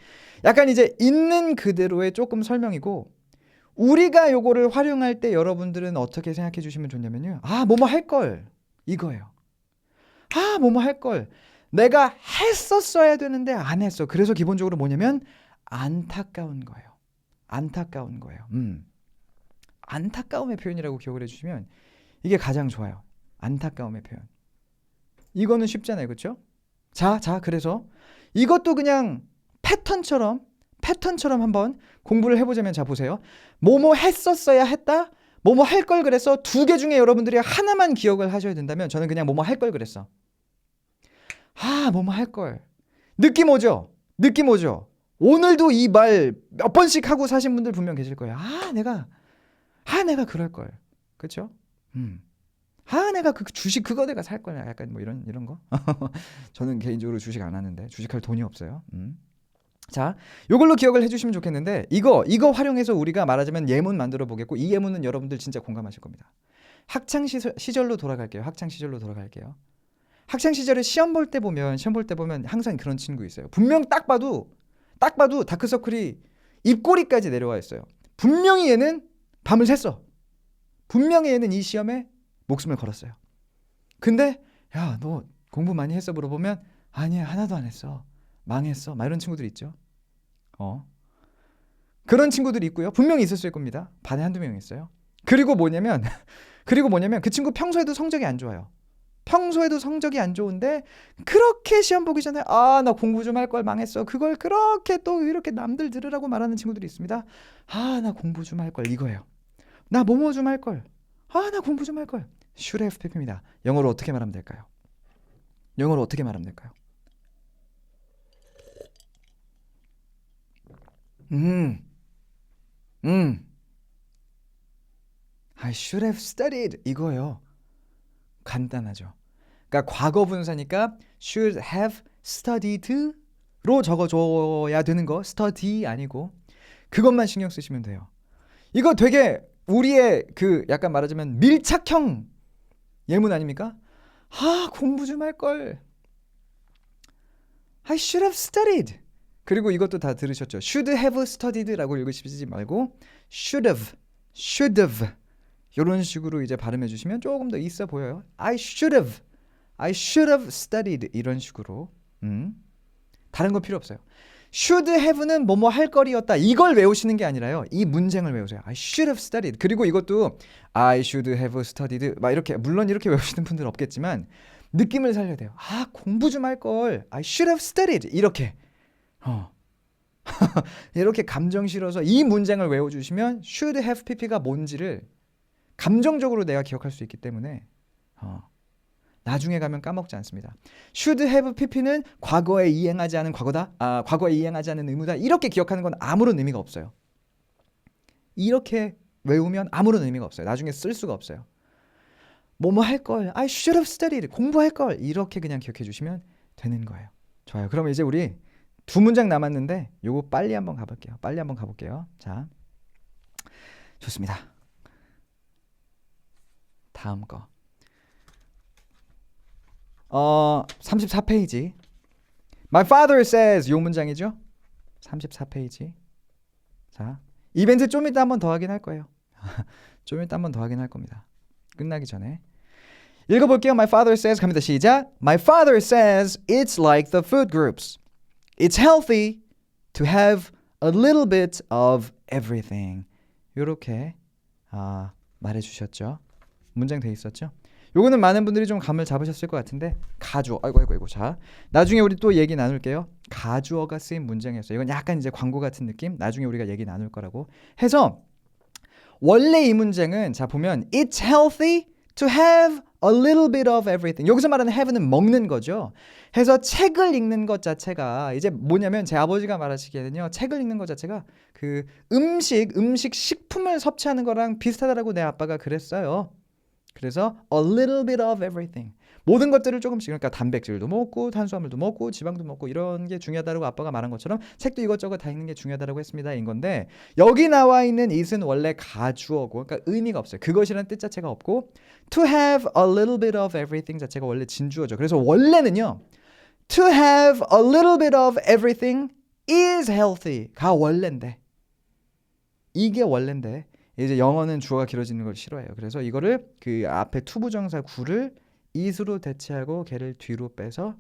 S1: 이제 있는 그대로의 조금 설명이고 우리가 요거를 활용할 때 여러분들은 어떻게 생각해 주시면 좋냐면요. 뭐뭐 할 걸. 이거예요. 뭐뭐 할 걸. 내가 했었어야 되는데 안 했어. 그래서 기본적으로 뭐냐면 안타까운 거예요. 안타까움의 표현이라고 기억을 해주시면 이게 가장 좋아요. 안타까움의 표현. 이거는 쉽잖아요. 그렇죠? 자, 그래서 이것도 그냥 패턴처럼 한번 공부를 해보자면 자 보세요. 뭐뭐 했었어야 했다. 뭐뭐 할 걸 그랬어. 두 개 중에 여러분들이 하나만 기억을 하셔야 된다면 저는 그냥 뭐뭐 할 걸 그랬어. 뭐뭐 할 걸. 느낌 오죠? 오늘도 이 말 몇 번씩 하고 사신 분들 분명 계실 거예요. 내가 그럴 걸. 그렇죠? 내가 그 주식 그거 내가 살 걸. 약간 뭐 이런 거. 저는 개인적으로 주식 안 하는데 주식할 돈이 없어요. 자, 요걸로 기억을 해주시면 좋겠는데 이거 활용해서 우리가 말하자면 예문 만들어 보겠고 이 예문은 여러분들 진짜 공감하실 겁니다. 학창 시절로 돌아갈게요. 학창 시절에 시험 볼 때 보면 항상 그런 친구 있어요. 분명 딱 봐도 다크서클이 입꼬리까지 내려와 있어요. 분명히 얘는 밤을 샜어. 분명히 얘는 이 시험에 목숨을 걸었어요. 근데 야, 너 공부 많이 했어? 물어보면 아니야, 하나도 안 했어. 망했어. 막 이런 친구들이 있죠. 그런 친구들이 있고요. 분명히 있었을 겁니다. 반에 한두 명 있어요. 그리고 뭐냐면 그 친구 평소에도 성적이 안 좋아요. 평소에도 성적이 안 좋은데 그렇게 시험 보기 전에 나 공부 좀 할 걸 망했어. 그걸 그렇게 또 이렇게 남들 들으라고 말하는 친구들이 있습니다. 나 공부 좀 할 걸 이거예요. 나 뭐뭐 좀 할 걸. 나 공부 좀 할 걸. should have pp입니다. 영어로 어떻게 말하면 될까요? I should have studied 이거예요. 간단하죠. 그러니까 과거 분사니까 should have studied로 적어줘야 되는 거 study 아니고 그것만 신경 쓰시면 돼요. 이거 되게 우리의 그 약간 말하자면 밀착형 예문 아닙니까? 공부 좀 할 걸. I should have studied. 그리고 이것도 다 들으셨죠? should have studied라고 읽으시지 말고 should have 이런 식으로 이제 발음해 주시면 조금 더 있어 보여요. I should have studied 이런 식으로. 다른 거 필요 없어요. should have는 뭐뭐 할 거리였다. 이걸 외우시는 게 아니라요. 이 문장을 외우세요. I should have studied. 그리고 이것도 I should have studied 막 이렇게 물론 이렇게 외우시는 분들 없겠지만 느낌을 살려야 돼요. 아, 공부 좀 할 걸. I should have studied. 이렇게. 이렇게 감정 실어서 이 문장을 외워주시면 should have pp가 뭔지를 감정적으로 내가 기억할 수 있기 때문에 나중에 가면 까먹지 않습니다. should have pp는 과거에 이행하지 않은 과거다. 과거에 이행하지 않은 의무다. 이렇게 기억하는 건 아무런 의미가 없어요. 이렇게 외우면 아무런 의미가 없어요. 나중에 쓸 수가 없어요. 뭐뭐 할 걸. I should have studied. 공부할 걸. 이렇게 그냥 기억해 주시면 되는 거예요. 좋아요. 그럼 이제 우리 두 문장 남았는데 요거 빨리 한번 가볼게요. 자, 좋습니다. 다음 거. 34페이지. My father says 요 문장이죠. 34페이지. 자, 이벤트 좀 이따 한번 더 하긴 할 거예요. 좀 이따 한번 더 하긴 할 겁니다. 끝나기 전에. 읽어볼게요. My father says 갑니다. 시작. My father says it's like the food groups. It's healthy to have a little bit of everything. 이렇게 말해주셨죠. 문장 돼 있었죠. 요거는 많은 분들이 좀 감을 잡으셨을 것 같은데 가주어. 아이고. 자, 나중에 우리 또 얘기 나눌게요. 가주어가 쓰인 문장이었어요. 이건 약간 이제 광고 같은 느낌. 나중에 우리가 얘기 나눌 거라고 해서 원래 이 문장은 자 보면 it's healthy to have a little bit of everything. 여기서 말하는 have는 먹는 거죠. 해서 책을 읽는 것 자체가 이제 뭐냐면 제 아버지가 말하시기에는요. 책을 읽는 것 자체가 그 음식 식품을 섭취하는 거랑 비슷하다라고 내 아빠가 그랬어요. 그래서 a little bit of everything. 모든 것들을 조금씩 그러니까 단백질도 먹고 탄수화물도 먹고 지방도 먹고 이런 게 중요하다고 아빠가 말한 것처럼 책도 이것저것 다 읽는 게 중요하다고 했습니다. 인 건데 여기 나와 있는 it은 원래 가주어고 그러니까 의미가 없어요. 그것이라는 뜻 자체가 없고 to have a little bit of everything 자체가 원래 진주어죠. 그래서 원래는요. to have a little bit of everything is healthy가 원래인데 이게 원래인데 이제 영어는 주어가 길어지는 걸 싫어해요. 그래서 이거를 그 앞에 투부정사 구를 it으로 대체하고 걔를 뒤로 빼서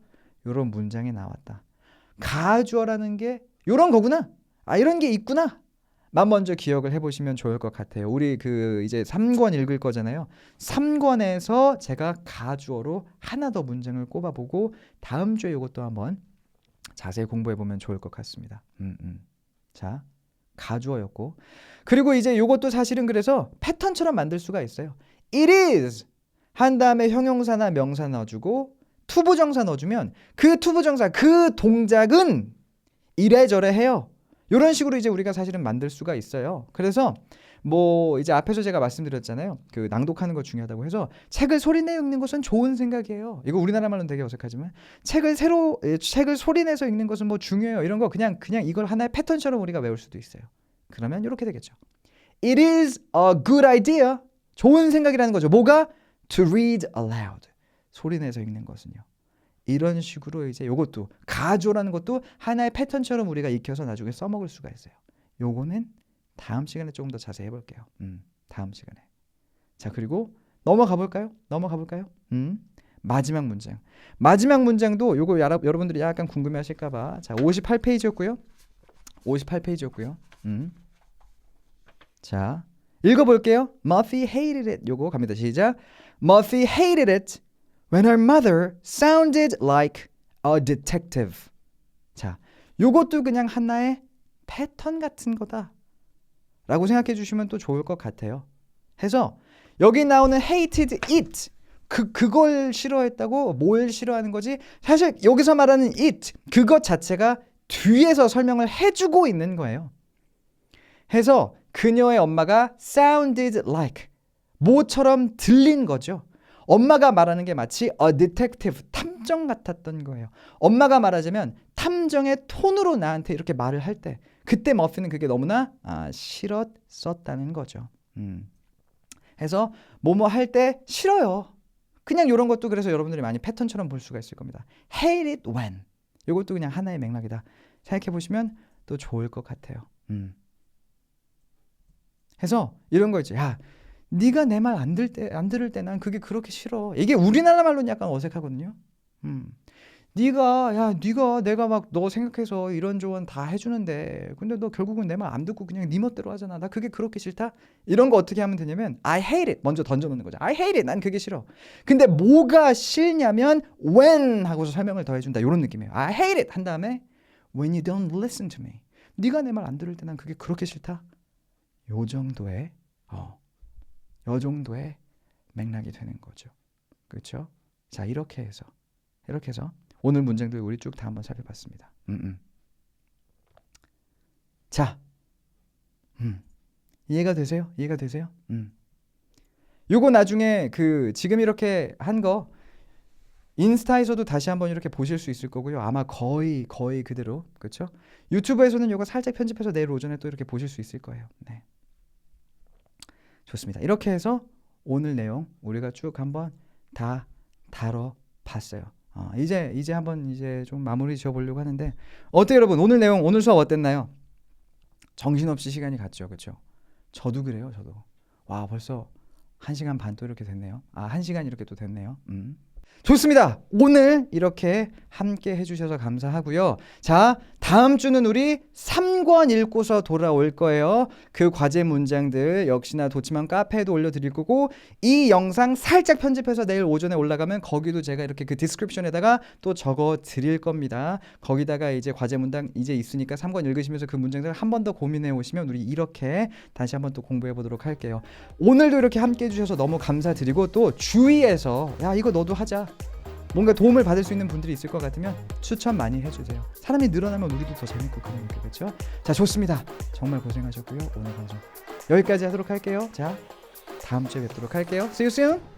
S1: 이런 문장이 나왔다. 가주어라는 게 이런 거구나. 이런 게 있구나. 만 먼저 기억을 해보시면 좋을 것 같아요. 우리 그 이제 3권 읽을 거잖아요. 3권에서 제가 가주어로 하나 더 문장을 꼽아보고 다음 주에 이것도 한번 자세히 공부해보면 좋을 것 같습니다. 자, 가주어였고 그리고 이제 이것도 사실은 그래서 패턴처럼 만들 수가 있어요. It is 한 다음에 형용사나 명사 넣어주고 투부정사 넣어주면 그 투부정사 그 동작은 이래저래 해요. 이런 식으로 이제 우리가 사실은 만들 수가 있어요. 그래서 뭐 이제 앞에서 제가 말씀드렸잖아요. 그 낭독하는 거 중요하다고 해서 책을 소리내어 읽는 것은 좋은 생각이에요. 이거 우리나라 말로는 되게 어색하지만 책을 소리내서 읽는 것은 뭐 중요해요. 이런 거 그냥 이걸 하나의 패턴처럼 우리가 외울 수도 있어요. 그러면 이렇게 되겠죠. It is a good idea. 좋은 생각이라는 거죠. 뭐가? To read aloud. 소리내서 읽는 것은요. 이런 식으로 이제 요것도 가주어라는 것도 하나의 패턴처럼 우리가 익혀서 나중에 써먹을 수가 있어요. 요거는 다음 시간에 조금 더 자세히 해볼게요. 다음 시간에. 자, 그리고 넘어가 볼까요? 마지막 문장. 마지막 문장도 요거 여러분들이 약간 궁금해하실까봐. 자, 58페이지였고요. 자, 읽어볼게요. Muffy hated it. 요거 갑니다. 시작. Muffy hated it when her mother sounded like a detective. 자, 요것도 그냥 하나의 패턴 같은 거다 라고 생각해 주시면 또 좋을 것 같아요. 해서 여기 나오는 hated it 그걸 싫어했다고 뭘 싫어하는 거지? 사실 여기서 말하는 it 그것 자체가 뒤에서 설명을 해주고 있는 거예요. 해서 그녀의 엄마가 sounded like 뭐처럼 들린 거죠. 엄마가 말하는 게 마치 a detective 탐정 같았던 거예요. 엄마가 말하자면 탐정의 톤으로 나한테 이렇게 말을 할 때 그때 머피는 그게 너무나 싫었었다는 거죠. 해서 뭐뭐 할 때 싫어요. 그냥 이런 것도 그래서 여러분들이 많이 패턴처럼 볼 수가 있을 겁니다. hate it when 이것도 그냥 하나의 맥락이다. 생각해 보시면 또 좋을 것 같아요. 해서 이런 거 있죠. 야, 네가 내 말 안 들을 때 난 그게 그렇게 싫어. 이게 우리나라 말로는 약간 어색하거든요. 네가 내가 막 너 생각해서 이런 조언 다 해주는데 근데 너 결국은 내 말 안 듣고 그냥 네 멋대로 하잖아. 나 그게 그렇게 싫다. 이런 거 어떻게 하면 되냐면 I hate it 먼저 던져놓는 거죠. I hate it. 난 그게 싫어. 근데 뭐가 싫냐면 when 하고서 설명을 더 해준다. 이런 느낌이에요. I hate it 한 다음에 when you don't listen to me. 네가 내 말 안 들을 때 난 그게 그렇게 싫다. 요 정도의 맥락이 되는 거죠. 그렇죠? 자 이렇게 해서 오늘 문장들 우리 쭉 다 한번 살펴봤습니다. 자, 이해가 되세요? 요거 나중에 그 지금 이렇게 한 거 인스타에서도 다시 한번 이렇게 보실 수 있을 거고요. 아마 거의 그대로 그렇죠? 유튜브에서는 요거 살짝 편집해서 내일 오전에 또 이렇게 보실 수 있을 거예요. 네, 좋습니다. 이렇게 해서 오늘 내용 우리가 쭉 한번 다 다뤄봤어요. 이제 한번 이제 좀 마무리 지어보려고 하는데 어때요 여러분? 오늘 내용 오늘 수업 어땠나요? 정신없이 시간이 갔죠. 그렇죠? 저도 그래요. 저도. 와 벌써 1시간 반 또 이렇게 됐네요. 1시간 이렇게 또 됐네요. 좋습니다. 오늘 이렇게 함께 해주셔서 감사하고요. 자, 다음 주는 우리 3권 읽고서 돌아올 거예요. 그 과제 문장들 역시나 도치맘 카페에도 올려드릴 거고 이 영상 살짝 편집해서 내일 오전에 올라가면 거기도 제가 이렇게 그 디스크립션에다가 또 적어 드릴 겁니다. 거기다가 이제 과제 문장 이제 있으니까 3권 읽으시면서 그 문장들 한 번 더 고민해 오시면 우리 이렇게 다시 한번 또 공부해 보도록 할게요. 오늘도 이렇게 함께 해주셔서 너무 감사드리고 또 주위에서 야 이거 너도 하자. 뭔가 도움을 받을 수 있는 분들이 있을 것 같으면 추천 많이 해주세요. 사람이 늘어나면 우리도 더 재밌고 그러니까 그렇죠? 자 좋습니다. 정말 고생하셨고요. 오늘 방송 여기까지 하도록 할게요. 자 다음 주에 뵙도록 할게요. See you soon.